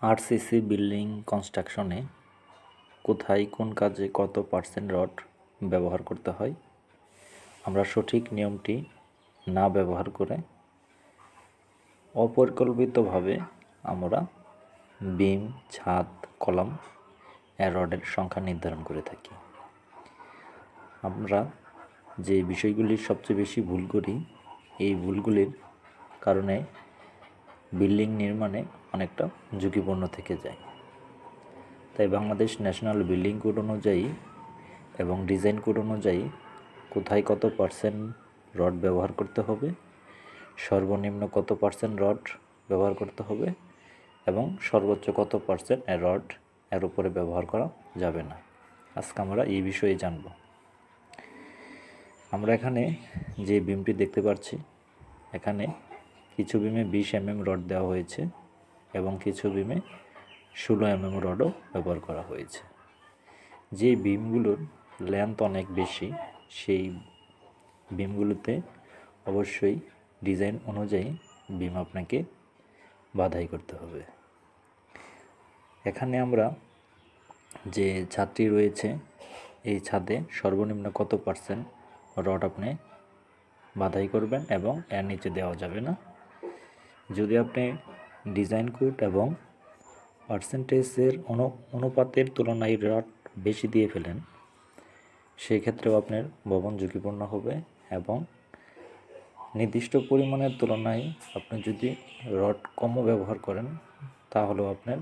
RCC building কনস্ট্রাকশনে কোথায় কোন কাজে কত পার্সেন্ট রড ব্যবহার করতে হয়, আমরা সঠিক নিয়মটি না ব্যবহার করে অপরিকল্পিতভাবে আমরা বিম, ছাদ, কলাম এর রডের সংখ্যা নির্ধারণ করে থাকি। আমরা যে বিষয়গুলি সবচেয়ে বেশি ভুল করি, এই ভুলগুলির কারণে বিল্ডিং নির্মাণে অনেকটা ঝুঁকিপূর্ণ থেকে যায়। তাই বাংলাদেশ ন্যাশনাল বিল্ডিং কোড অনুযায়ী এবং ডিজাইন কোড অনুযায়ী কোথায় কত পার্সেন্ট রড ব্যবহার করতে হবে, সর্বনিম্ন কত পার্সেন্ট রড ব্যবহার করতে হবে এবং সর্বোচ্চ কত পার্সেন্ট রড এর উপরে ব্যবহার করা যাবে না, আজকে আমরা এই বিষয়ে জানব। আমরা এখানে যে বিমটি দেখতে পাচ্ছি, এখানে কিছু বিমে 20 mm রড দেওয়া হয়েছে এবং কিছু বিমে 16 mm রডও ব্যবহার করা হয়েছে। যে বিমগুলোর লেন্থ অনেক বেশি, সেই বিমগুলোতে অবশ্যই ডিজাইন অনুযায়ী বিম আপনাকে বাধাই করতে হবে। এখানে আমরা যে ছাদটি রয়েছে, এই ছাদে সর্বনিম্ন কত পার্সেন্ট রড আপনি বাধাই করবেন এবং এর নিচে দেওয়া যাবে না। যদি আপনি ডিজাইন কোড এবং পার্সেন্টেজের অনুপাতের তুলনায় রড বেশি দিয়ে ফেলেন, সেই ক্ষেত্রেও আপনার ভবন ঝুঁকিপূর্ণ হবে এবং নির্দিষ্ট পরিমাণের তুলনায় আপনি যদি রড কমও ব্যবহার করেন, তাহলেও আপনার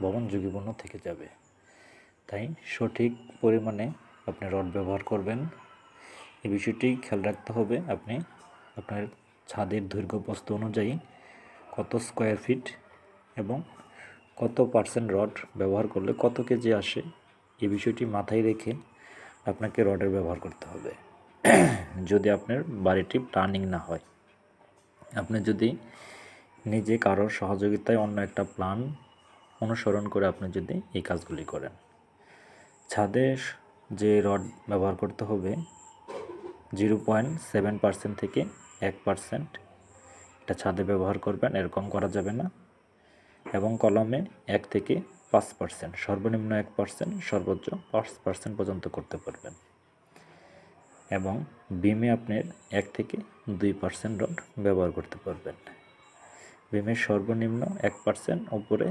ভবন ঝুঁকিপূর্ণ থেকে যাবে। তাই সঠিক পরিমাণে আপনি রড ব্যবহার করবেন, এই বিষয়টি খেয়াল রাখতে হবে। আপনি আপনার ছাদের দৈর্ঘ্য প্রস্থ অনুযায়ী কত স্কোয়ার ফিট এবং কত পার্সেন্ট রড ব্যবহার করলে কত কেজি আসে, এই বিষয়টি মাথায় রেখে আপনাকে রডের ব্যবহার করতে হবে। যদি আপনার বাড়িটি প্ল্যানিং না হয়, আপনি যদি নিজে কারোর সহযোগিতায় অন্য একটা প্ল্যান অনুসরণ করে আপনি যদি এই কাজগুলি করেন, ছাদে যে রড ব্যবহার করতে হবে 0.7% থেকে 1% এটা ছাদে ব্যবহার করবেন, এরকম করা যাবে না। এবং কলমে 1 থেকে 5%, সর্বনিম্ন 1%, সর্বোচ্চ 5% পর্যন্ত করতে পারবেন। এবং বিমে আপনার 1 থেকে 2% রড ব্যবহার করতে পারবেন। বিমের সর্বনিম্ন 1%, উপরে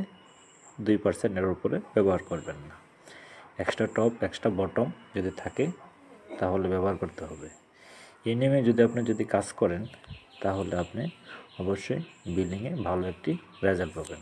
2% এর উপরে ব্যবহার করবেন না। এক্সট্রা টপ, এক্সট্রা বটম যদি থাকে তাহলে ব্যবহার করতে হবে। এই নিয়মে যদি কাজ করেন, তাহলে আপনি অবশ্যই বিল্ডিংয়ে ভালো একটি রেজাল্ট পাবেন।